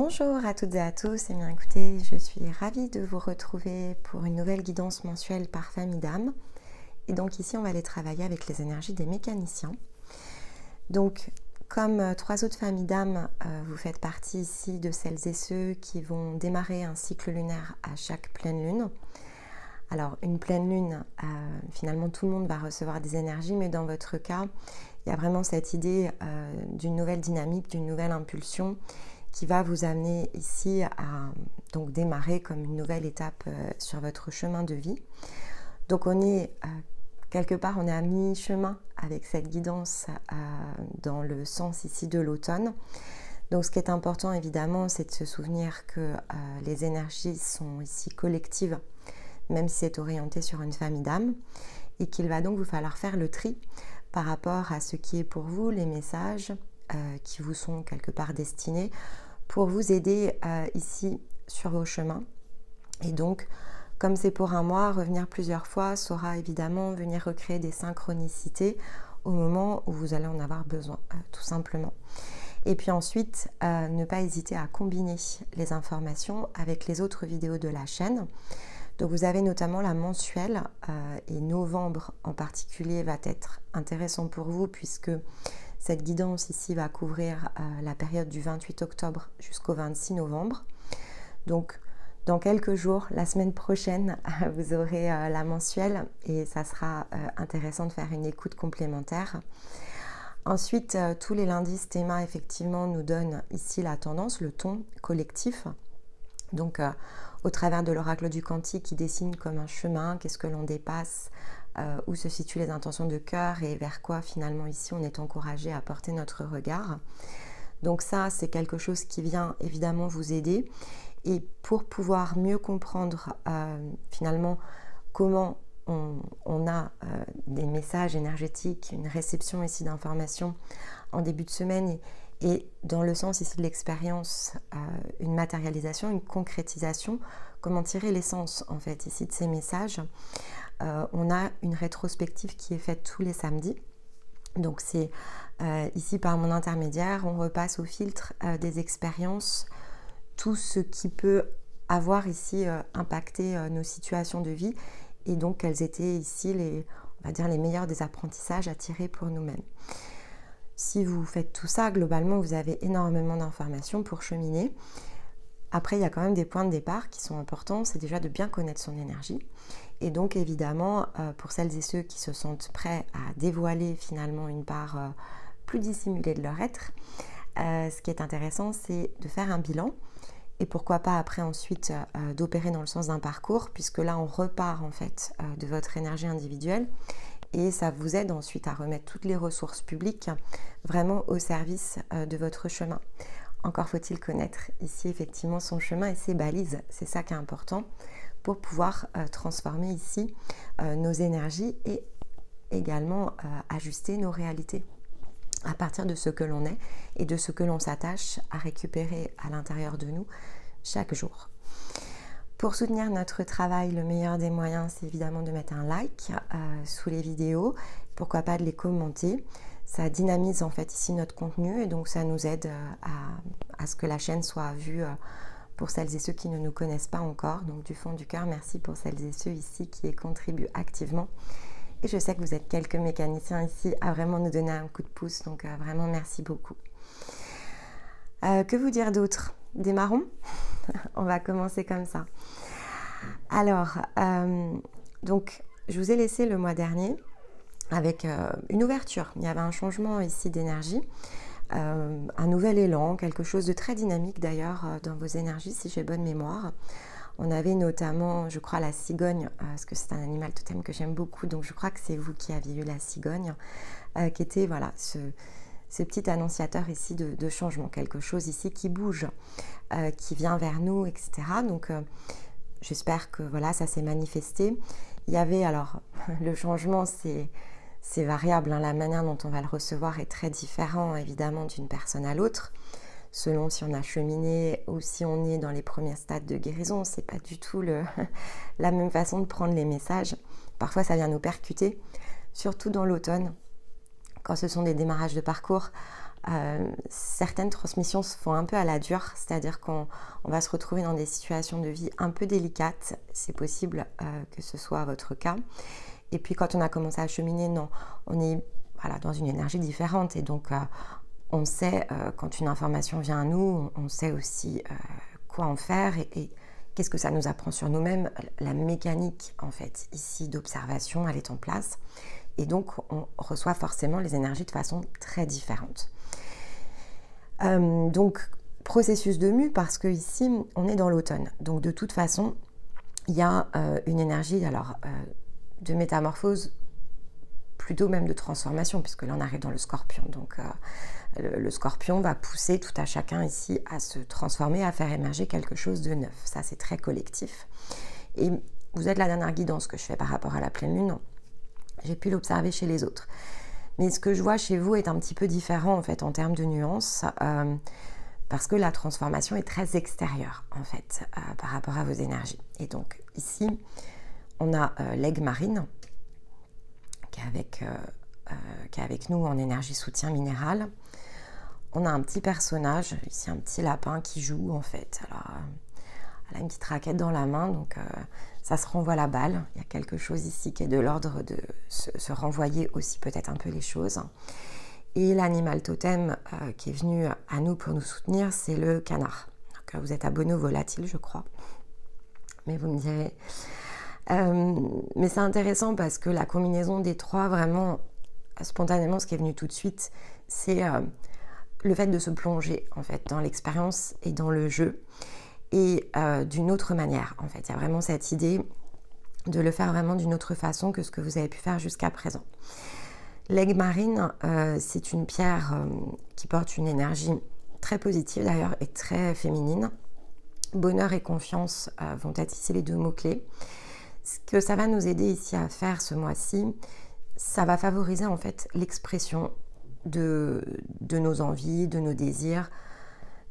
Bonjour à toutes et à tous, et bien écoutez, je suis ravie de vous retrouver pour une nouvelle guidance mensuelle par famille d'âme. Et donc ici on va aller travailler avec les énergies des mécaniciens. Donc comme trois autres familles d'âme, vous faites partie ici de celles et ceux qui vont démarrer un cycle lunaire à chaque pleine lune. Alors une pleine lune, finalement tout le monde va recevoir des énergies, mais dans votre cas, il y a vraiment cette idée d'une nouvelle dynamique, d'une nouvelle impulsion qui va vous amener ici à donc démarrer comme une nouvelle étape sur votre chemin de vie. Donc on est quelque part, on est à mi-chemin avec cette guidance dans le sens ici de l'automne. Donc ce qui est important évidemment, c'est de se souvenir que les énergies sont ici collectives, même si c'est orienté sur une famille d'âmes, et qu'il va donc vous falloir faire le tri par rapport à ce qui est pour vous les messages qui vous sont quelque part destinés pour vous aider ici sur vos chemins. Et donc, comme c'est pour un mois, revenir plusieurs fois saura évidemment venir recréer des synchronicités au moment où vous allez en avoir besoin, tout simplement. Et puis ensuite, ne pas hésiter à combiner les informations avec les autres vidéos de la chaîne. Donc vous avez notamment la mensuelle et novembre en particulier va être intéressant pour vous puisque cette guidance ici va couvrir la période du 28 octobre jusqu'au 26 novembre. Donc dans quelques jours, la semaine prochaine, vous aurez la mensuelle et ça sera intéressant de faire une écoute complémentaire. Ensuite, tous les lundis, ce thème effectivement nous donne ici la tendance, le ton collectif. Donc au travers de l'oracle du quantique qui dessine comme un chemin, qu'est-ce que l'on dépasse, où se situent les intentions de cœur et vers quoi finalement ici on est encouragé à porter notre regard. Donc ça, c'est quelque chose qui vient évidemment vous aider. Et pour pouvoir mieux comprendre finalement comment on a des messages énergétiques, une réception ici d'informations en début de semaine et dans le sens ici de l'expérience, une matérialisation, une concrétisation, comment tirer l'essence en fait ici de ces messages. On a une rétrospective qui est faite tous les samedis. Donc c'est ici par mon intermédiaire, on repasse au filtre des expériences, tout ce qui peut avoir ici impacté nos situations de vie et donc quels étaient ici on va dire les meilleurs des apprentissages à tirer pour nous-mêmes. Si vous faites tout ça, globalement, vous avez énormément d'informations pour cheminer. Après, il y a quand même des points de départ qui sont importants. C'est déjà de bien connaître son énergie. Et donc, évidemment, pour celles et ceux qui se sentent prêts à dévoiler finalement une part plus dissimulée de leur être, ce qui est intéressant, c'est de faire un bilan. Et pourquoi pas après ensuite d'opérer dans le sens d'un parcours, puisque là, on repart en fait de votre énergie individuelle. Et ça vous aide ensuite à remettre toutes les ressources publiques vraiment au service de votre chemin. Encore faut-il connaître ici effectivement son chemin et ses balises. C'est ça qui est important pour pouvoir transformer ici nos énergies et également ajuster nos réalités à partir de ce que l'on est et de ce que l'on s'attache à récupérer à l'intérieur de nous chaque jour. Pour soutenir notre travail, le meilleur des moyens, c'est évidemment de mettre un like sous les vidéos. Pourquoi pas de les commenter. Ça dynamise en fait ici notre contenu et donc ça nous aide à ce que la chaîne soit vue pour celles et ceux qui ne nous connaissent pas encore. Donc du fond du cœur, merci pour celles et ceux ici qui y contribuent activement. Et je sais que vous êtes quelques mécaniciens ici à vraiment nous donner un coup de pouce, donc vraiment merci beaucoup. Que vous dire d'autre? Démarrons. On va commencer comme ça. Alors, donc, je vous ai laissé le mois dernier avec une ouverture. Il y avait un changement ici d'énergie, un nouvel élan, quelque chose de très dynamique d'ailleurs dans vos énergies, si j'ai bonne mémoire. On avait notamment, je crois, la cigogne, parce que c'est un animal totem que j'aime beaucoup, donc je crois que c'est vous qui aviez eu la cigogne, qui était, voilà, ce petit annonciateur ici de changement, quelque chose ici qui bouge, qui vient vers nous, etc. Donc, j'espère que voilà, ça s'est manifesté. Il y avait, alors, le changement, c'est variable, hein, la manière dont on va le recevoir est très différent, évidemment, d'une personne à l'autre. Selon si on a cheminé ou si on est dans les premiers stades de guérison, c'est pas du tout la même façon de prendre les messages. Parfois, ça vient nous percuter, surtout dans l'automne. Quand ce sont des démarrages de parcours, certaines transmissions se font un peu à la dure, c'est-à-dire qu'on va se retrouver dans des situations de vie un peu délicates. C'est possible que ce soit votre cas. Et puis quand on a commencé à cheminer, non, on est dans une énergie différente. Et donc on sait quand une information vient à nous, on sait aussi quoi en faire et qu'est-ce que ça nous apprend sur nous-mêmes. La mécanique en fait ici d'observation, elle est en place. Et donc on reçoit forcément les énergies de façon très différente. Donc processus de mue parce que ici on est dans l'automne. Donc de toute façon il y a une énergie de métamorphose, plutôt même de transformation, puisque là on arrive dans le scorpion. Donc le scorpion va pousser tout à chacun ici à se transformer, à faire émerger quelque chose de neuf. Ça c'est très collectif. Et vous êtes la dernière guidance que je fais par rapport à la pleine lune. J'ai pu l'observer chez les autres. Mais ce que je vois chez vous est un petit peu différent en fait en termes de nuances, parce que la transformation est très extérieure en fait par rapport à vos énergies. Et donc ici, on a l'aigle marine qui est avec nous en énergie soutien minéral. On a un petit personnage, ici un petit lapin qui joue en fait. Alors, elle a une petite raquette dans la main, donc ça se renvoie la balle. Il y a quelque chose ici qui est de l'ordre de se renvoyer aussi peut-être un peu les choses. Et l'animal totem qui est venu à nous pour nous soutenir, c'est le canard. Donc, vous êtes abonné au volatile, je crois. Mais vous me direz. Mais c'est intéressant parce que la combinaison des trois, vraiment, spontanément, ce qui est venu tout de suite, c'est le fait de se plonger en fait dans l'expérience et dans le jeu. Et d'une autre manière, en fait. Il y a vraiment cette idée de le faire vraiment d'une autre façon que ce que vous avez pu faire jusqu'à présent. L'aigle marine, c'est une pierre qui porte une énergie très positive d'ailleurs et très féminine. Bonheur et confiance vont être ici les deux mots-clés. Ce que ça va nous aider ici à faire ce mois-ci, ça va favoriser en fait l'expression de nos envies, de nos désirs,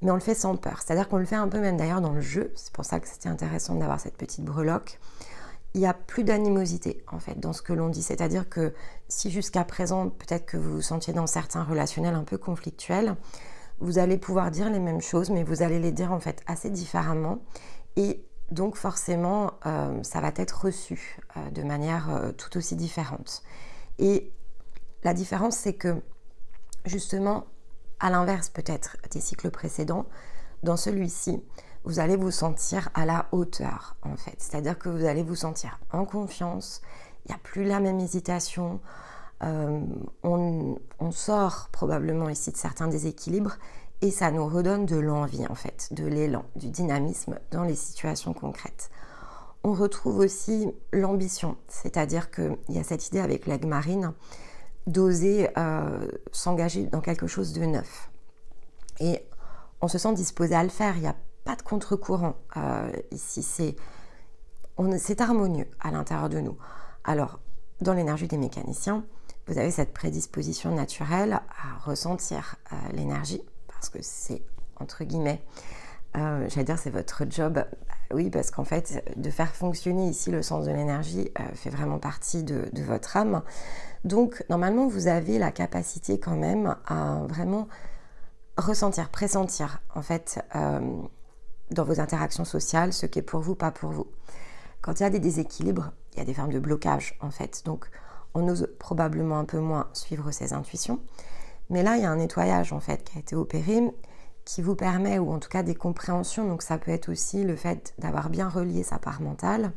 mais on le fait sans peur. C'est-à-dire qu'on le fait un peu même d'ailleurs dans le jeu. C'est pour ça que c'était intéressant d'avoir cette petite breloque. Il n'y a plus d'animosité en fait dans ce que l'on dit. C'est-à-dire que si jusqu'à présent, peut-être que vous vous sentiez dans certains relationnels un peu conflictuels, vous allez pouvoir dire les mêmes choses, mais vous allez les dire en fait assez différemment. Et donc forcément, ça va être reçu de manière tout aussi différente. Et la différence, c'est que justement, à l'inverse peut-être des cycles précédents, dans celui-ci, vous allez vous sentir à la hauteur en fait. C'est-à-dire que vous allez vous sentir en confiance, il n'y a plus la même hésitation, on sort probablement ici de certains déséquilibres et ça nous redonne de l'envie en fait, de l'élan, du dynamisme dans les situations concrètes. On retrouve aussi l'ambition, c'est-à-dire qu'il y a cette idée avec l'aigle marine d'oser s'engager dans quelque chose de neuf. Et on se sent disposé à le faire, il n'y a pas de contre-courant ici, c'est harmonieux à l'intérieur de nous. Alors, dans l'énergie des mécaniciens, vous avez cette prédisposition naturelle à ressentir l'énergie, parce que c'est, entre guillemets, j'allais dire c'est votre job. Oui, parce qu'en fait, de faire fonctionner ici le sens de l'énergie fait vraiment partie de votre âme. Donc, normalement, vous avez la capacité quand même à vraiment ressentir, pressentir, en fait, dans vos interactions sociales, ce qui est pour vous, pas pour vous. Quand il y a des déséquilibres, il y a des formes de blocage, en fait. Donc, on ose probablement un peu moins suivre ses intuitions. Mais là, il y a un nettoyage, en fait, qui a été opéré, qui vous permet, ou en tout cas des compréhensions. Donc, ça peut être aussi le fait d'avoir bien relié sa part mentale,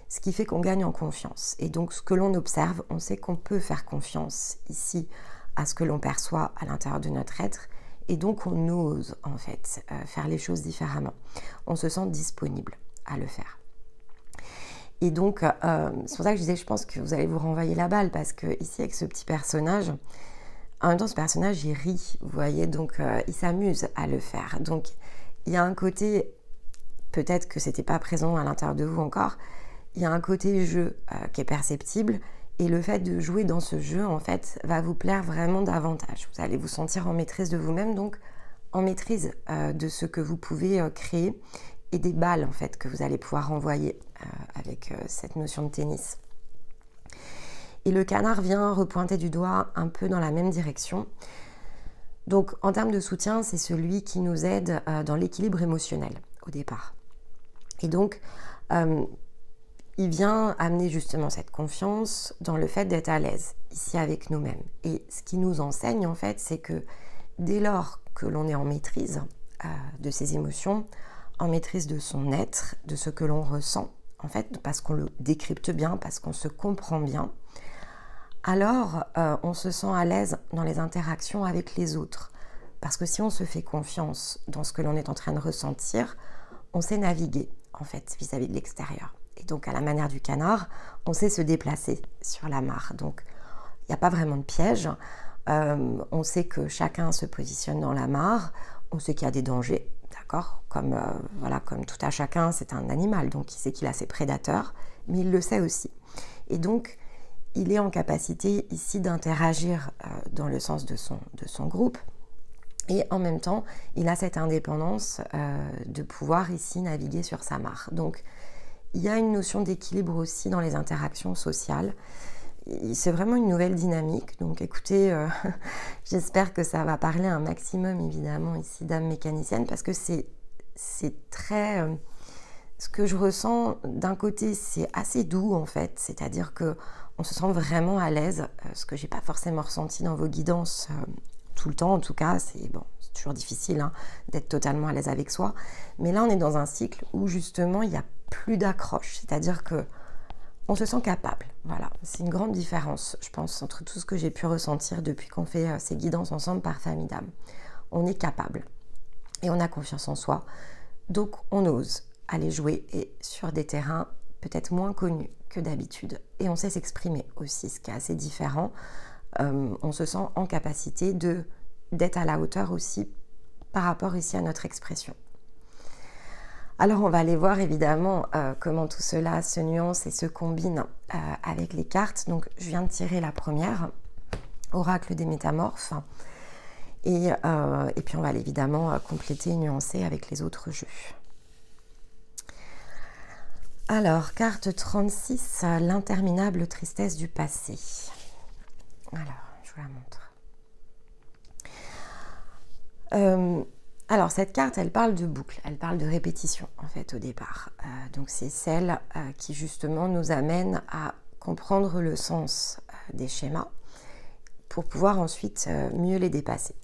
ce qui fait qu'on gagne en confiance. Et donc, ce que l'on observe, on sait qu'on peut faire confiance ici à ce que l'on perçoit à l'intérieur de notre être. Et donc, on ose, en fait, faire les choses différemment. On se sent disponible à le faire. Et donc, c'est pour ça que je disais, je pense que vous allez vous renvoyer la balle, parce que ici, avec ce petit personnage, en même temps, ce personnage, il rit, vous voyez, donc il s'amuse à le faire. Donc, il y a un côté, peut-être que c'était pas présent à l'intérieur de vous encore, il y a un côté jeu qui est perceptible, et le fait de jouer dans ce jeu, en fait, va vous plaire vraiment davantage. Vous allez vous sentir en maîtrise de vous-même, donc en maîtrise de ce que vous pouvez créer, et des balles, en fait, que vous allez pouvoir renvoyer avec cette notion de tennis. Et le canard vient repointer du doigt un peu dans la même direction. Donc en termes de soutien, c'est celui qui nous aide dans l'équilibre émotionnel au départ. Et donc, il vient amener justement cette confiance dans le fait d'être à l'aise ici avec nous-mêmes. Et ce qui nous enseigne en fait, c'est que dès lors que l'on est en maîtrise de ses émotions, en maîtrise de son être, de ce que l'on ressent, en fait, parce qu'on le décrypte bien, parce qu'on se comprend bien, alors on se sent à l'aise dans les interactions avec les autres. Parce que si on se fait confiance dans ce que l'on est en train de ressentir, on sait naviguer en fait vis-à-vis de l'extérieur. Et donc à la manière du canard, on sait se déplacer sur la mare. Donc il n'y a pas vraiment de piège. On sait que chacun se positionne dans la mare. On sait qu'il y a des dangers, d'accord, comme tout à chacun, c'est un animal. Donc il sait qu'il a ses prédateurs, mais il le sait aussi. Et donc il est en capacité ici d'interagir dans le sens de son groupe. Et en même temps, il a cette indépendance de pouvoir ici naviguer sur sa mare. Donc, il y a une notion d'équilibre aussi dans les interactions sociales. C'est vraiment une nouvelle dynamique. Donc, écoutez, j'espère que ça va parler un maximum, évidemment, ici d'âme mécanicienne, parce que c'est très... ce que je ressens, d'un côté, c'est assez doux, en fait. C'est-à-dire qu'on se sent vraiment à l'aise, ce que je n'ai pas forcément ressenti dans vos guidances tout le temps, en tout cas, c'est toujours difficile d'être totalement à l'aise avec soi. Mais là, on est dans un cycle où justement, il n'y a plus d'accroche. C'est-à-dire que on se sent capable. Voilà, c'est une grande différence, je pense, entre tout ce que j'ai pu ressentir depuis qu'on fait ces guidances ensemble par Famille d'âme. On est capable et on a confiance en soi. Donc, on ose aller jouer et sur des terrains peut-être moins connus que d'habitude. Et on sait s'exprimer aussi, ce qui est assez différent. On se sent en capacité d'être à la hauteur aussi par rapport ici à notre expression. Alors on va aller voir évidemment comment tout cela se nuance et se combine avec les cartes. Donc je viens de tirer la première, Oracle des Métamorphes, et puis on va évidemment compléter et nuancer avec les autres jeux. Alors, carte 36, l'interminable tristesse du passé. Alors, je vous la montre. Alors, cette carte, elle parle de boucle, elle parle de répétition, en fait, au départ. Donc, c'est celle qui, justement, nous amène à comprendre le sens des schémas pour pouvoir ensuite mieux les dépasser.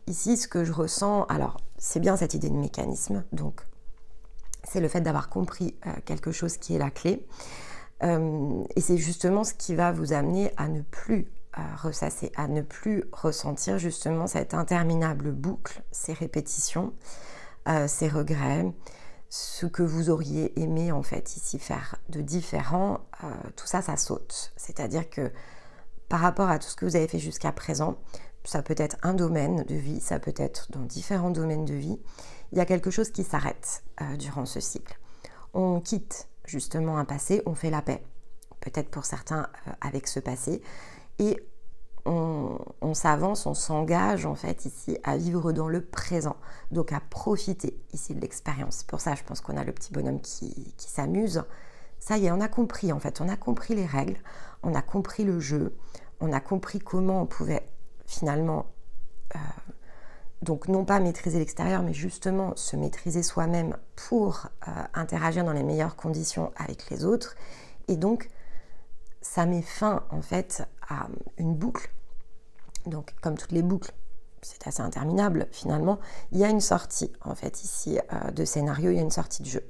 Ici, ce que je ressens, alors, c'est bien cette idée de mécanisme, donc, c'est le fait d'avoir compris quelque chose qui est la clé. Et c'est justement ce qui va vous amener à ne plus ressasser, à ne plus ressentir justement cette interminable boucle, ces répétitions, ces regrets, ce que vous auriez aimé en fait ici faire de différent, tout ça, ça saute. C'est-à-dire que par rapport à tout ce que vous avez fait jusqu'à présent, ça peut être un domaine de vie, ça peut être dans différents domaines de vie, il y a quelque chose qui s'arrête durant ce cycle. On quitte justement un passé, on fait la paix, peut-être pour certains avec ce passé, et on s'avance, on s'engage en fait ici à vivre dans le présent, donc à profiter ici de l'expérience. Pour ça, je pense qu'on a le petit bonhomme qui s'amuse. Ça y est, on a compris en fait, on a compris les règles, on a compris le jeu, on a compris comment on pouvait finalement, donc non pas maîtriser l'extérieur, mais justement se maîtriser soi-même pour interagir dans les meilleures conditions avec les autres. Et donc, ça met fin en fait à une boucle. Donc, comme toutes les boucles, c'est assez interminable finalement, il y a une sortie en fait ici de scénario, il y a une sortie de jeu.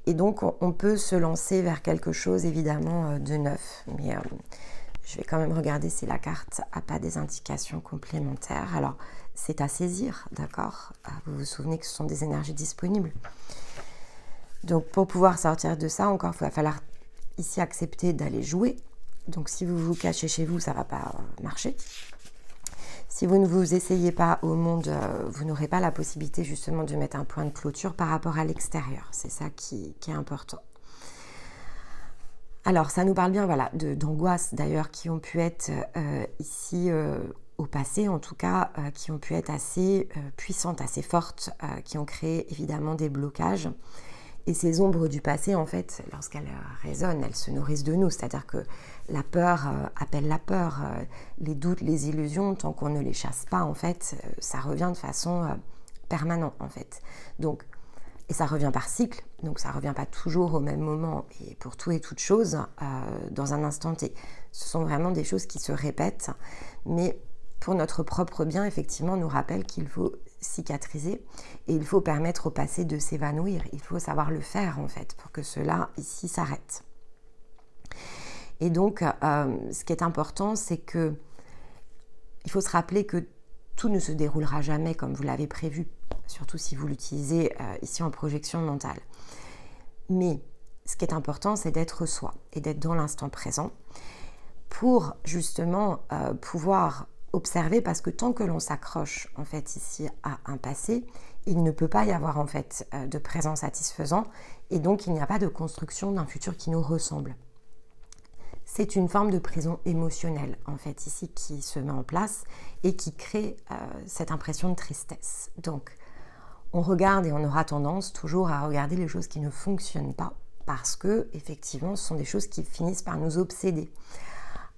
Et donc, on peut se lancer vers quelque chose évidemment de neuf. Mais je vais quand même regarder si la carte n'a pas des indications complémentaires. Alors, c'est à saisir, d'accord? Vous vous souvenez que ce sont des énergies disponibles. Donc, pour pouvoir sortir de ça, encore, il va falloir ici accepter d'aller jouer. Donc, si vous vous cachez chez vous, ça ne va pas marcher. Si vous ne vous essayez pas au monde, vous n'aurez pas la possibilité justement de mettre un point de clôture par rapport à l'extérieur. C'est ça qui est important. Alors, ça nous parle bien voilà, d'angoisses d'ailleurs qui ont pu être ici au passé, en tout cas, qui ont pu être assez puissantes, assez fortes, qui ont créé évidemment des blocages. Et ces ombres du passé, en fait, lorsqu'elles résonnent, elles se nourrissent de nous. C'est-à-dire que la peur appelle la peur. Les doutes, les illusions, tant qu'on ne les chasse pas, en fait, ça revient de façon permanente, en fait. Donc, et ça revient par cycle, donc ça ne revient pas toujours au même moment et pour tout et toute chose dans un instant T. Ce sont vraiment des choses qui se répètent, mais pour notre propre bien, effectivement, nous rappelle qu'il faut cicatriser et il faut permettre au passé de s'évanouir. Il faut savoir le faire, en fait, pour que cela, ici, s'arrête. Et donc, ce qui est important, c'est que il faut se rappeler que tout ne se déroulera jamais comme vous l'avez prévu, surtout si vous l'utilisez ici en projection mentale. Mais ce qui est important, c'est d'être soi et d'être dans l'instant présent pour justement pouvoir observer, parce que tant que l'on s'accroche en fait ici à un passé, il ne peut pas y avoir en fait de présent satisfaisant et donc il n'y a pas de construction d'un futur qui nous ressemble. C'est une forme de prison émotionnelle, en fait, ici, qui se met en place et qui crée cette impression de tristesse. Donc, on regarde et on aura tendance toujours à regarder les choses qui ne fonctionnent pas parce que, effectivement, ce sont des choses qui finissent par nous obséder.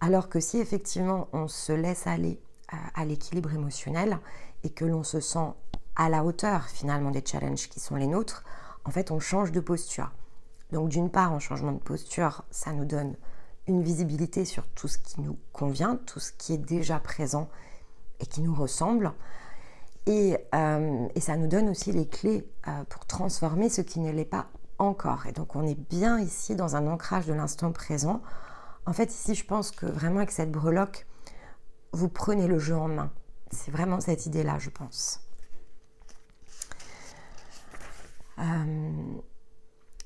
Alors que si, effectivement, on se laisse aller à l'équilibre émotionnel et que l'on se sent à la hauteur, finalement, des challenges qui sont les nôtres, en fait, on change de posture. Donc, d'une part, en changement de posture, ça nous donne une visibilité sur tout ce qui nous convient, tout ce qui est déjà présent et qui nous ressemble. Et ça nous donne aussi les clés pour transformer ce qui ne l'est pas encore. Et donc on est bien ici dans un ancrage de l'instant présent. En fait, ici, je pense que vraiment avec cette breloque, vous prenez le jeu en main. C'est vraiment cette idée-là, je pense.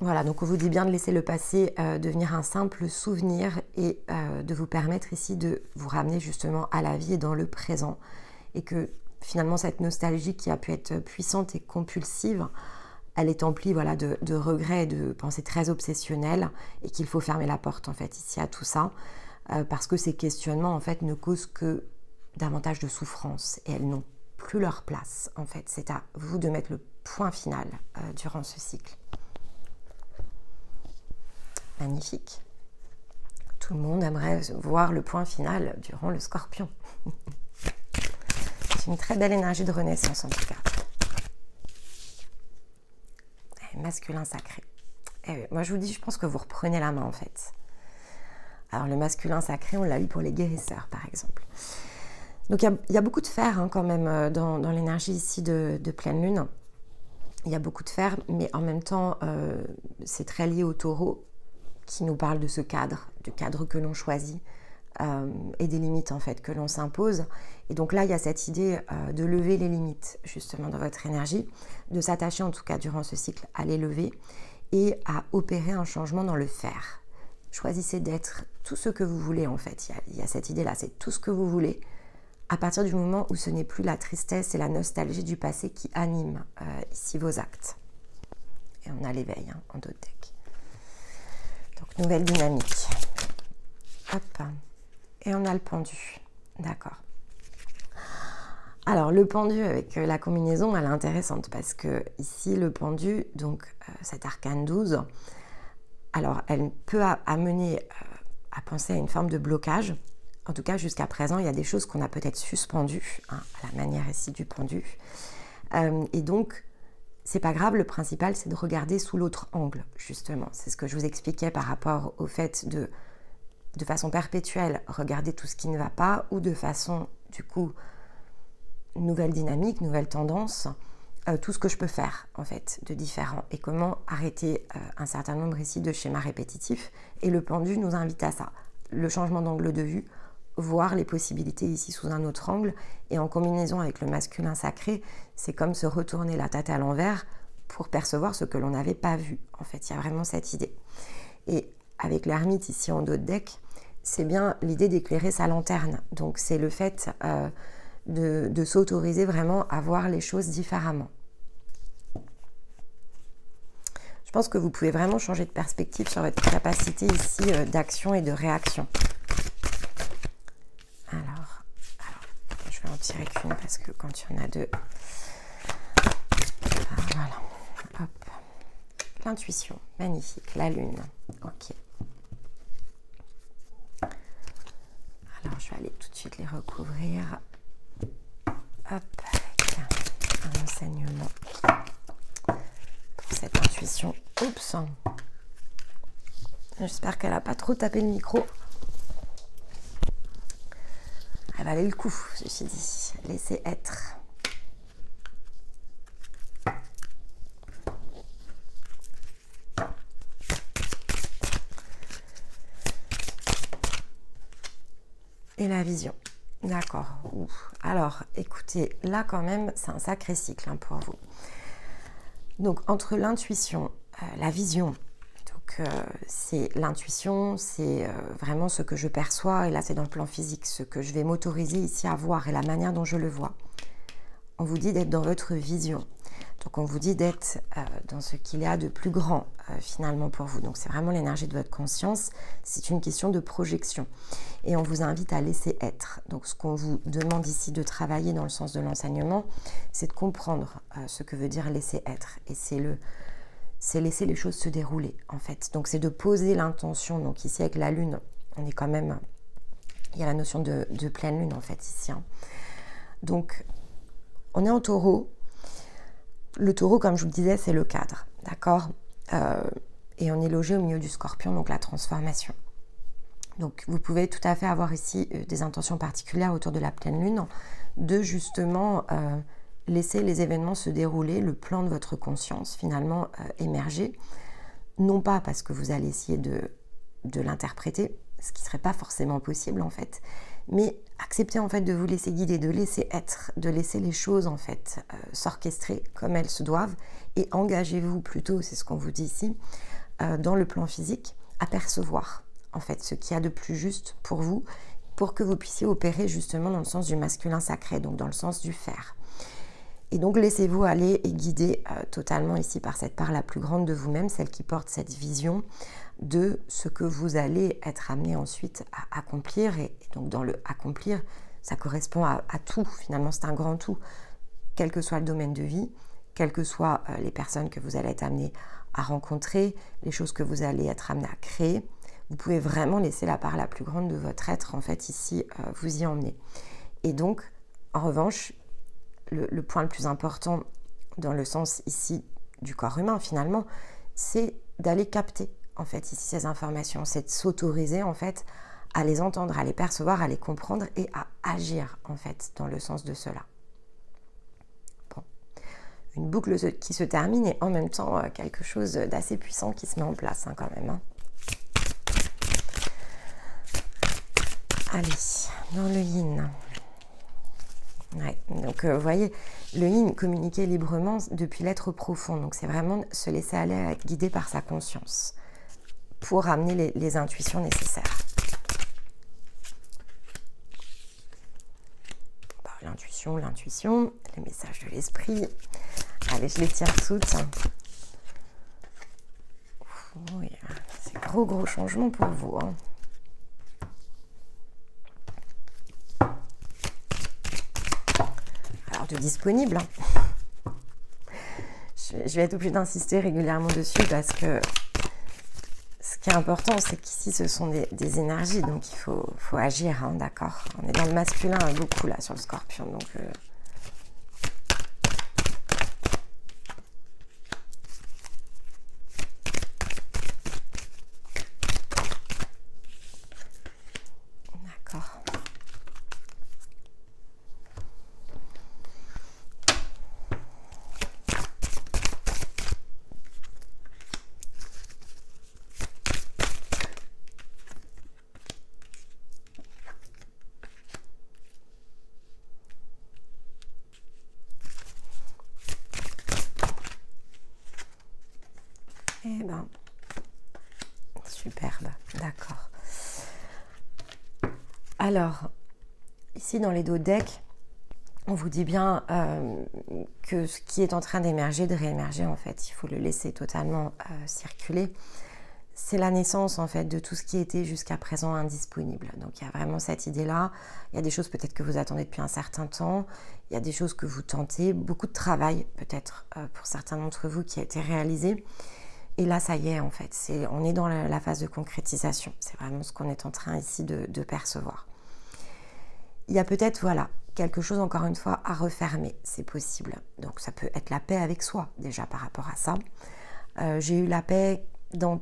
Voilà, donc on vous dit bien de laisser le passé devenir un simple souvenir et de vous permettre ici de vous ramener justement à la vie et dans le présent. Et que finalement cette nostalgie qui a pu être puissante et compulsive, elle est emplie voilà, de regrets et de pensées très obsessionnelles et qu'il faut fermer la porte en fait ici à tout ça parce que ces questionnements en fait ne causent que davantage de souffrance et elles n'ont plus leur place en fait. C'est à vous de mettre le point final durant ce cycle. Magnifique. Tout le monde aimerait voir le point final durant le Scorpion. C'est une très belle énergie de renaissance en tout cas. Et masculin sacré. Et oui, moi je vous dis, je pense que vous reprenez la main en fait. Alors le masculin sacré, on l'a eu pour les guérisseurs par exemple. Donc il y a beaucoup de fer hein, quand même dans l'énergie ici de pleine lune. Il y a beaucoup de fer, mais en même temps c'est très lié au taureau qui nous parle de ce cadre, du cadre que l'on choisit et des limites en fait que l'on s'impose. Et donc là, il y a cette idée de lever les limites justement dans votre énergie, de s'attacher en tout cas durant ce cycle à les lever et à opérer un changement dans le faire. Choisissez d'être tout ce que vous voulez en fait. Il y a cette idée-là, c'est tout ce que vous voulez à partir du moment où ce n'est plus la tristesse et la nostalgie du passé qui animent ici vos actes. Et on a l'éveil hein, en d'autres decks. Donc, nouvelle dynamique. Hop. Et on a le pendu. D'accord. Alors, le pendu avec la combinaison, elle est intéressante parce que ici, le pendu, donc cet arcane 12, alors elle peut amener à penser à une forme de blocage. En tout cas, jusqu'à présent, il y a des choses qu'on a peut-être suspendues, hein, à la manière ici du pendu. Et donc, c'est pas grave, le principal c'est de regarder sous l'autre angle, justement. C'est ce que je vous expliquais par rapport au fait de façon perpétuelle, regarder tout ce qui ne va pas, ou de façon, du coup, nouvelle dynamique, nouvelle tendance, tout ce que je peux faire, en fait, de différent. Et comment arrêter un certain nombre ici de schémas répétitifs. Et le pendu nous invite à ça. Le changement d'angle de vue, voir les possibilités ici sous un autre angle et en combinaison avec le masculin sacré, c'est comme se retourner la tête à l'envers pour percevoir ce que l'on n'avait pas vu. En fait, il y a vraiment cette idée. Et avec l'ermite ici en dos de deck, c'est bien l'idée d'éclairer sa lanterne. Donc c'est le fait de s'autoriser vraiment à voir les choses différemment. Je pense que vous pouvez vraiment changer de perspective sur votre capacité ici d'action et de réaction. Alors, je vais en tirer qu'une parce que quand il y en a deux... voilà, hop. l'intuition, magnifique, la lune, ok. Alors je vais aller tout de suite les recouvrir, hop, avec un enseignement pour cette intuition. Oups, j'espère qu'elle n'a pas trop tapé le micro. Elle valait le coup, ceci dit, laissez être. Et la vision, d'accord. Alors, écoutez, là quand même, c'est un sacré cycle hein, pour vous. Donc, entre l'intuition, la vision, c'est l'intuition, c'est vraiment ce que je perçois, et là c'est dans le plan physique, ce que je vais m'autoriser ici à voir et la manière dont je le vois. On vous dit d'être dans votre vision. Donc on vous dit d'être dans ce qu'il y a de plus grand finalement pour vous. Donc c'est vraiment l'énergie de votre conscience, c'est une question de projection. Et on vous invite à laisser être. Donc ce qu'on vous demande ici de travailler dans le sens de l'enseignement, c'est de comprendre ce que veut dire laisser être. Et c'est laisser les choses se dérouler en fait. Donc c'est de poser l'intention. Donc ici avec la lune, on est quand même, il y a la notion de pleine lune en fait ici. Hein. Donc on est en taureau. Le taureau, comme je vous le disais, c'est le cadre, d'accord, et on est logé au milieu du scorpion, donc la transformation. Donc vous pouvez tout à fait avoir ici des intentions particulières autour de la pleine lune, de justement laisser les événements se dérouler, le plan de votre conscience finalement émerger, non pas parce que vous allez essayer de l'interpréter, ce qui ne serait pas forcément possible en fait, mais acceptez en fait de vous laisser guider, de laisser être, de laisser les choses en fait s'orchestrer comme elles se doivent, et engagez-vous plutôt, c'est ce qu'on vous dit ici, dans le plan physique, à percevoir en fait ce qu'il y a de plus juste pour vous, pour que vous puissiez opérer justement dans le sens du masculin sacré, donc dans le sens du faire. Et donc laissez-vous aller et guider totalement ici par cette part la plus grande de vous-même, celle qui porte cette vision de ce que vous allez être amené ensuite à accomplir. Et donc dans le accomplir, ça correspond à tout, finalement c'est un grand tout, quel que soit le domaine de vie, quelles que soient les personnes que vous allez être amené à rencontrer, les choses que vous allez être amené à créer. Vous pouvez vraiment laisser la part la plus grande de votre être en fait ici vous y emmener. Et donc en revanche, le point le plus important dans le sens ici du corps humain finalement, c'est d'aller capter en fait ici ces informations, c'est de s'autoriser en fait à les entendre, à les percevoir, à les comprendre et à agir en fait dans le sens de cela. Bon. Une boucle qui se termine et en même temps quelque chose d'assez puissant qui se met en place hein, quand même. Hein. Allez, dans le yin. Ouais, donc vous voyez, le yin, communiquer librement depuis l'être profond. Donc c'est vraiment se laisser aller à être guidé par sa conscience pour amener les intuitions nécessaires. L'intuition, les messages de l'esprit. Allez, je les tire toutes. Oui, c'est gros changement pour vous. Hein. Alors, de disponible. Hein. Je vais être obligée d'insister régulièrement dessus parce que ce qui est important, c'est qu'ici, ce sont des énergies, donc il faut agir, hein, d'accord. On est dans le masculin beaucoup là sur le scorpion, donc... D'accord. Eh ben, superbe, d'accord. Alors, ici dans les dos de deck, on vous dit bien que ce qui est en train d'émerger, de réémerger en fait, il faut le laisser totalement circuler. C'est la naissance en fait de tout ce qui était jusqu'à présent indisponible. Donc il y a vraiment cette idée-là. Il y a des choses peut-être que vous attendez depuis un certain temps. Il y a des choses que vous tentez. Beaucoup de travail peut-être pour certains d'entre vous qui a été réalisé. Et là, ça y est, en fait, on est dans la phase de concrétisation. C'est vraiment ce qu'on est en train ici de percevoir. Il y a peut-être, voilà, quelque chose, encore une fois, à refermer, c'est possible. Donc, ça peut être la paix avec soi, déjà, par rapport à ça. J'ai eu la paix dans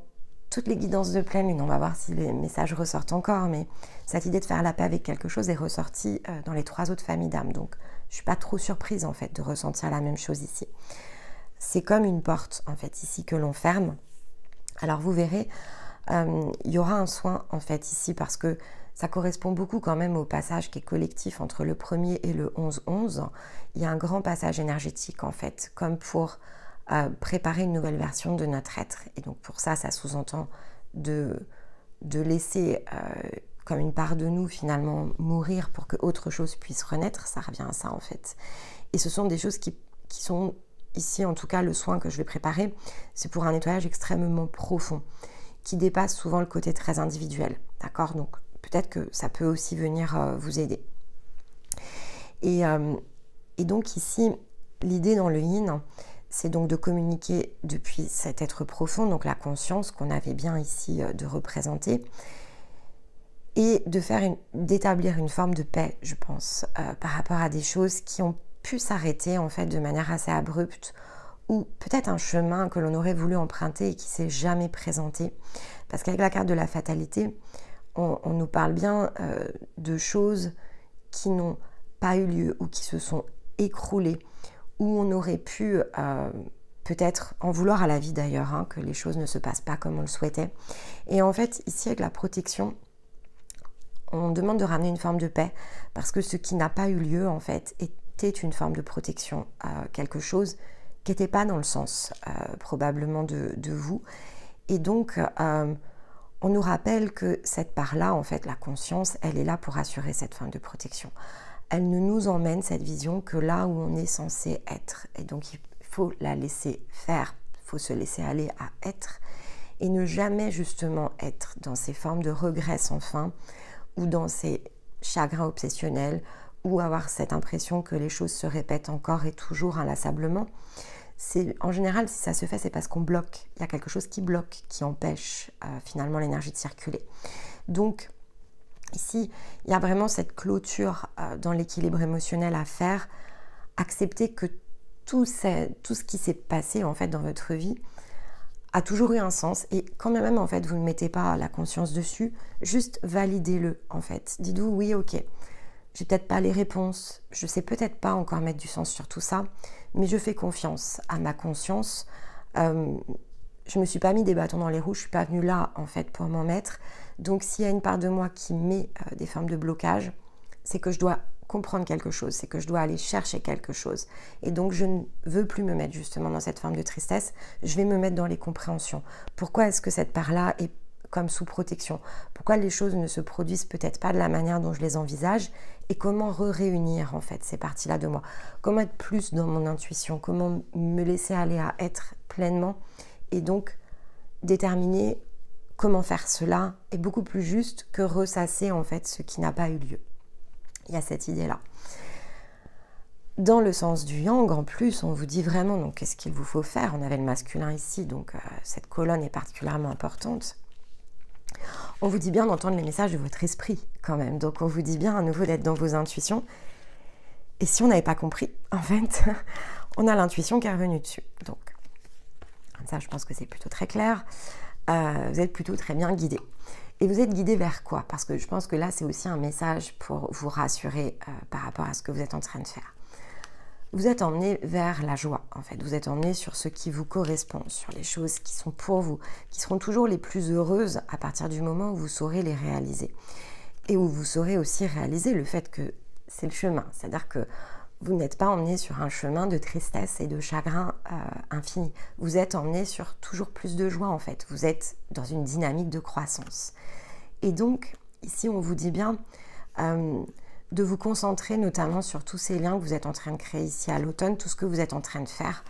toutes les guidances de pleine lune. On va voir si les messages ressortent encore, mais cette idée de faire la paix avec quelque chose est ressortie dans les 3 autres familles d'âmes. Donc, je ne suis pas trop surprise, en fait, de ressentir la même chose ici. C'est comme une porte, en fait, ici, que l'on ferme. Alors, vous verrez, il y aura un soin, en fait, ici, parce que ça correspond beaucoup quand même au passage qui est collectif entre le 1er et le 11-11. Il y a un grand passage énergétique, en fait, comme pour préparer une nouvelle version de notre être. Et donc, pour ça, ça sous-entend de laisser comme une part de nous, finalement, mourir pour que autre chose puisse renaître. Ça revient à ça, en fait. Et ce sont des choses qui sont... Ici, en tout cas, le soin que je vais préparer, c'est pour un nettoyage extrêmement profond, qui dépasse souvent le côté très individuel. D'accord? Donc, peut-être que ça peut aussi venir vous aider. Et donc, ici, l'idée dans le yin, c'est donc de communiquer depuis cet être profond, donc la conscience qu'on avait bien ici de représenter, et d'établir une forme de paix, je pense, par rapport à des choses qui ont pu s'arrêter en fait de manière assez abrupte, ou peut-être un chemin que l'on aurait voulu emprunter et qui s'est jamais présenté. Parce qu'avec la carte de la fatalité, on nous parle bien de choses qui n'ont pas eu lieu ou qui se sont écroulées, où on aurait pu peut-être en vouloir à la vie d'ailleurs, hein, que les choses ne se passent pas comme on le souhaitait. Et en fait, ici avec la protection, on demande de ramener une forme de paix, parce que ce qui n'a pas eu lieu en fait était une forme de protection, quelque chose qui n'était pas dans le sens probablement de vous. Et donc, on nous rappelle que cette part-là, en fait, la conscience, elle est là pour assurer cette forme de protection. Elle ne nous emmène, cette vision, que là où on est censé être. Et donc, il faut la laisser faire, il faut se laisser aller à être, et ne jamais justement être dans ces formes de regret sans fin, ou dans ces chagrins obsessionnels, ou avoir cette impression que les choses se répètent encore et toujours inlassablement. En général, si ça se fait, c'est parce qu'on bloque. Il y a quelque chose qui bloque, qui empêche finalement l'énergie de circuler. Donc, ici, il y a vraiment cette clôture dans l'équilibre émotionnel à faire. Accepter que tout ce qui s'est passé en fait dans votre vie a toujours eu un sens, et quand même en fait vous ne mettez pas la conscience dessus, juste validez-le en fait. Dites-vous oui, ok, j'ai peut-être pas les réponses, je sais peut-être pas encore mettre du sens sur tout ça, mais je fais confiance à ma conscience. Je me suis pas mis des bâtons dans les roues, je suis pas venue là en fait pour m'en mettre. Donc s'il y a une part de moi qui met des formes de blocage, c'est que je dois comprendre quelque chose, c'est que je dois aller chercher quelque chose. Et donc je ne veux plus me mettre justement dans cette forme de tristesse, je vais me mettre dans les compréhensions. Pourquoi est-ce que cette part-là est comme sous protection? Pourquoi les choses ne se produisent peut-être pas de la manière dont je les envisage? Et comment réunir en fait ces parties-là de moi? Comment être plus dans mon intuition? Comment me laisser aller à être pleinement? Et donc déterminer comment faire cela est beaucoup plus juste que ressasser en fait ce qui n'a pas eu lieu. Il y a cette idée-là. Dans le sens du yang, en plus, on vous dit vraiment donc qu'est-ce qu'il vous faut faire. On avait le masculin ici, donc cette colonne est particulièrement importante. On vous dit bien d'entendre les messages de votre esprit quand même. Donc on vous dit bien à nouveau d'être dans vos intuitions. Et si on n'avait pas compris, en fait, on a l'intuition qui est revenue dessus. Donc, comme ça, je pense que c'est plutôt très clair. Vous êtes plutôt très bien guidé. Et vous êtes guidé vers quoi? Parce que je pense que là, c'est aussi un message pour vous rassurer par rapport à ce que vous êtes en train de faire. Vous êtes emmené vers la joie, en fait. Vous êtes emmené sur ce qui vous correspond, sur les choses qui sont pour vous, qui seront toujours les plus heureuses à partir du moment où vous saurez les réaliser. Et où vous saurez aussi réaliser le fait que c'est le chemin. C'est-à-dire que vous n'êtes pas emmené sur un chemin de tristesse et de chagrin infini. Vous êtes emmené sur toujours plus de joie, en fait. Vous êtes dans une dynamique de croissance. Et donc, ici, on vous dit bien de vous concentrer notamment sur tous ces liens que vous êtes en train de créer ici à l'automne, tout ce que vous êtes en train de faire,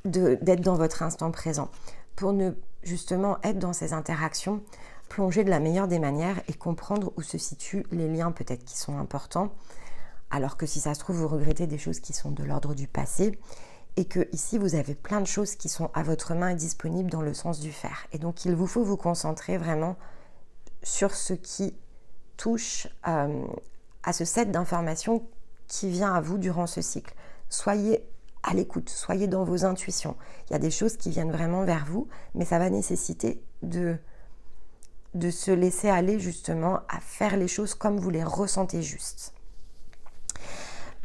d'être dans votre instant présent, pour ne justement être dans ces interactions, plonger de la meilleure des manières et comprendre où se situent les liens peut-être qui sont importants, alors que si ça se trouve, vous regrettez des choses qui sont de l'ordre du passé. et que ici vous avez plein de choses qui sont à votre main et disponibles dans le sens du faire. Et donc il vous faut vous concentrer vraiment sur ce qui touche à ce set d'informations qui vient à vous durant ce cycle. Soyez à l'écoute, soyez dans vos intuitions. Il y a des choses qui viennent vraiment vers vous, mais ça va nécessiter de se laisser aller justement à faire les choses comme vous les ressentez juste.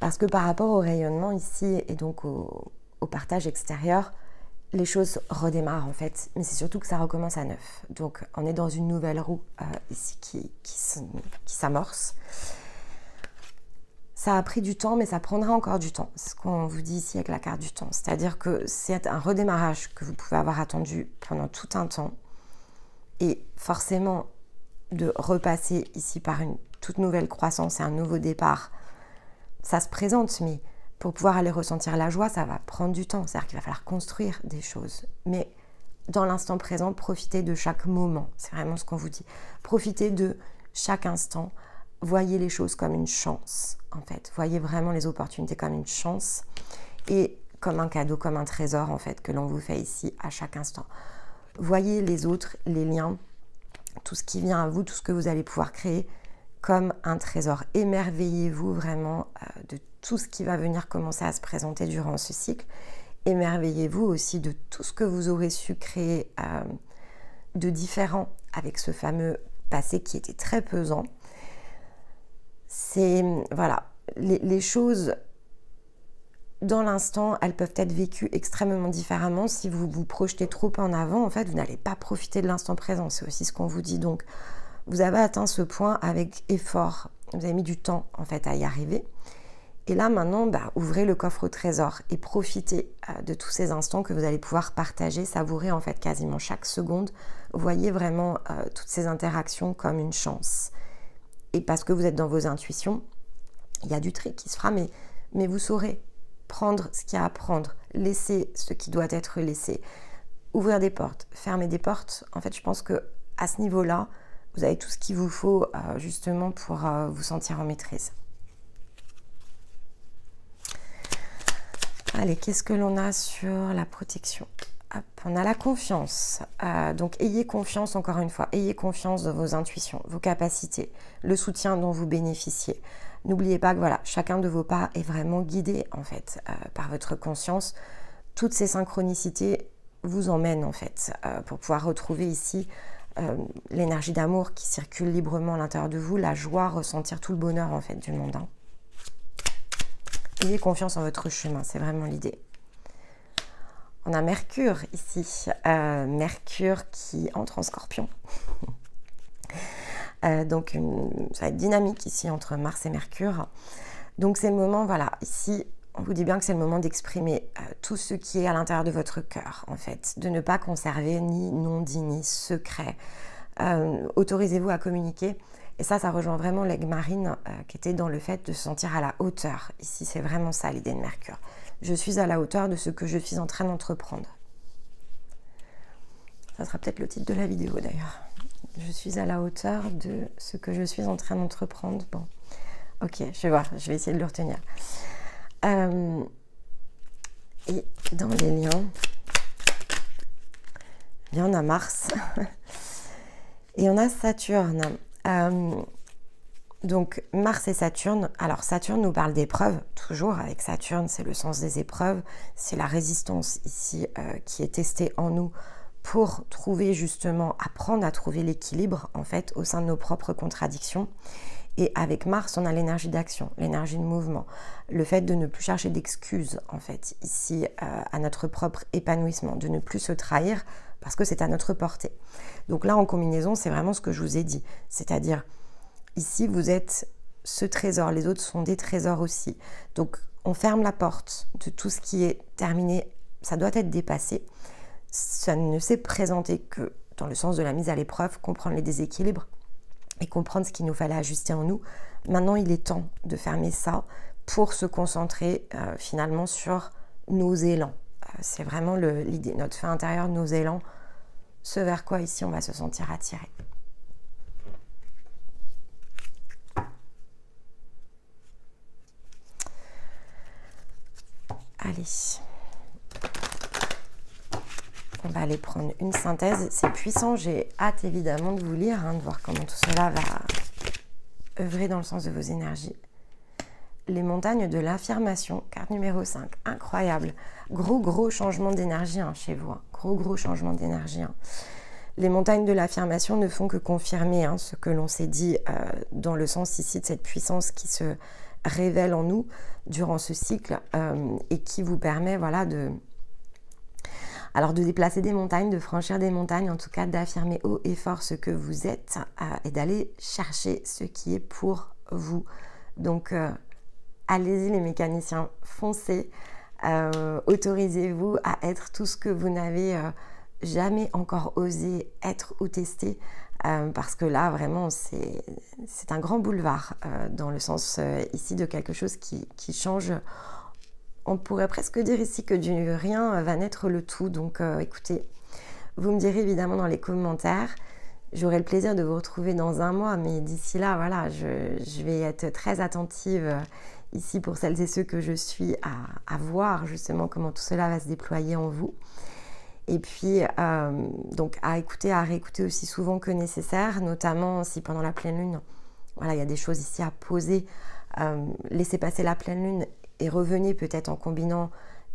Parce que par rapport au rayonnement ici et donc au partage extérieur, les choses redémarrent en fait, mais c'est surtout que ça recommence à neuf. Donc on est dans une nouvelle roue ici qui s'amorce. Ça a pris du temps, mais ça prendra encore du temps. C'est ce qu'on vous dit ici avec la carte du temps. C'est-à-dire que c'est un redémarrage que vous pouvez avoir attendu pendant tout un temps. Et forcément, de repasser ici par une toute nouvelle croissance et un nouveau départ, ça se présente, mais pour pouvoir aller ressentir la joie, ça va prendre du temps. C'est-à-dire qu'il va falloir construire des choses. Mais dans l'instant présent, profitez de chaque moment. C'est vraiment ce qu'on vous dit. Profitez de chaque instant. Voyez les choses comme une chance, en fait. Voyez vraiment les opportunités comme une chance et comme un cadeau, comme un trésor, en fait, que l'on vous fait ici à chaque instant. Voyez les autres, les liens, tout ce qui vient à vous, tout ce que vous allez pouvoir créer comme un trésor. Émerveillez-vous vraiment de tout ce qui va venir commencer à se présenter durant ce cycle. Émerveillez-vous aussi de tout ce que vous aurez su créer de différent avec ce fameux passé qui était très pesant. C'est, voilà, les choses dans l'instant, elles peuvent être vécues extrêmement différemment. Si vous vous projetez trop en avant, en fait, vous n'allez pas profiter de l'instant présent. C'est aussi ce qu'on vous dit. Donc, vous avez atteint ce point avec effort. Vous avez mis du temps, en fait, à y arriver. Et là, maintenant, ouvrez le coffre au trésor et profitez de tous ces instants que vous allez pouvoir partager, savourer, en fait, quasiment chaque seconde. Voyez vraiment toutes ces interactions comme une chance. Et parce que vous êtes dans vos intuitions, il y a du tri qui se fera, mais vous saurez prendre ce qu'il y a à prendre, laisser ce qui doit être laissé, ouvrir des portes, fermer des portes. En fait, je pense que à ce niveau-là, vous avez tout ce qu'il vous faut justement pour vous sentir en maîtrise. Allez, qu'est-ce que l'on a sur la protection ? Hop, on a la confiance. Donc, ayez confiance, encore une fois, ayez confiance dans vos intuitions, vos capacités, le soutien dont vous bénéficiez. N'oubliez pas que voilà, chacun de vos pas est vraiment guidé en fait par votre conscience. Toutes ces synchronicités vous emmènent en fait pour pouvoir retrouver ici l'énergie d'amour qui circule librement à l'intérieur de vous, la joie, ressentir tout le bonheur en fait du monde. Ayez confiance en votre chemin, c'est vraiment l'idée. On a Mercure ici, Mercure qui entre en Scorpion. Donc ça va être dynamique ici entre Mars et Mercure. Donc c'est le moment, voilà, ici on vous dit bien que c'est le moment d'exprimer tout ce qui est à l'intérieur de votre cœur en fait, de ne pas conserver ni non-dit ni secret. Autorisez-vous à communiquer et ça rejoint vraiment l'aigle marine qui était dans le fait de se sentir à la hauteur. Ici c'est vraiment ça l'idée de Mercure. Je suis à la hauteur de ce que je suis en train d'entreprendre. Ça sera peut-être le titre de la vidéo d'ailleurs. Je suis à la hauteur de ce que je suis en train d'entreprendre. Bon, ok, je vais voir, je vais essayer de le retenir. Et dans les liens, on a Mars et on a Saturne. Donc Mars et Saturne, alors Saturne nous parle d'épreuves, toujours avec Saturne, c'est le sens des épreuves, c'est la résistance ici qui est testée en nous pour trouver justement, apprendre à trouver l'équilibre en fait au sein de nos propres contradictions. Et avec Mars, on a l'énergie d'action, l'énergie de mouvement, le fait de ne plus chercher d'excuses en fait ici à notre propre épanouissement, de ne plus se trahir parce que c'est à notre portée. Donc là en combinaison, c'est vraiment ce que je vous ai dit, c'est-à-dire ici vous êtes ce trésor, les autres sont des trésors aussi. Donc on ferme la porte de tout ce qui est terminé, ça doit être dépassé. Ça ne s'est présenté que dans le sens de la mise à l'épreuve, comprendre les déséquilibres et comprendre ce qu'il nous fallait ajuster en nous. Maintenant, il est temps de fermer ça pour se concentrer finalement sur nos élans. C'est vraiment l'idée, notre feu intérieur, nos élans, ce vers quoi ici on va se sentir attiré. Allez, On va aller prendre une synthèse. C'est puissant, j'ai hâte évidemment de vous lire, de voir comment tout cela va œuvrer dans le sens de vos énergies. Les montagnes de l'affirmation, carte numéro 5, incroyable. Gros changement d'énergie chez vous, gros changement d'énergie. Les montagnes de l'affirmation ne font que confirmer ce que l'on s'est dit dans le sens ici de cette puissance qui se révèle en nous durant ce cycle et qui vous permet de déplacer des montagnes, de franchir des montagnes, en tout cas d'affirmer haut et fort ce que vous êtes et d'aller chercher ce qui est pour vous. Donc allez-y les mécaniciens, foncez, autorisez-vous à être tout ce que vous n'avez jamais encore osé être ou tester, parce que là vraiment c'est un grand boulevard dans le sens ici de quelque chose qui change. On pourrait presque dire ici que du rien va naître le tout. Donc écoutez, vous me direz évidemment dans les commentaires. J'aurai le plaisir de vous retrouver dans un mois, mais d'ici là, voilà, je vais être très attentive ici pour celles et ceux que je suis à voir justement comment tout cela va se déployer en vous. Et puis, donc à écouter, à réécouter aussi souvent que nécessaire, notamment si pendant la pleine lune, voilà, il y a des choses ici à poser. Laissez passer la pleine lune et revenez peut-être en combinant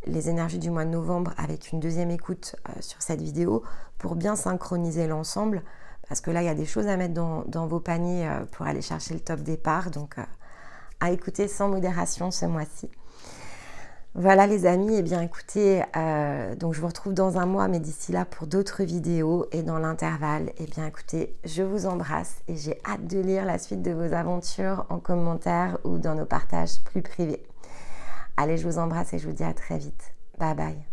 les énergies du mois de novembre avec une deuxième écoute sur cette vidéo pour bien synchroniser l'ensemble, parce que là, il y a des choses à mettre dans vos paniers pour aller chercher le top départ. Donc, à écouter sans modération ce mois-ci. Voilà les amis, et bien écoutez, donc je vous retrouve dans un mois, mais d'ici là pour d'autres vidéos. Et dans l'intervalle, et bien écoutez, je vous embrasse et j'ai hâte de lire la suite de vos aventures en commentaire ou dans nos partages plus privés. Allez, je vous embrasse et je vous dis à très vite. Bye bye.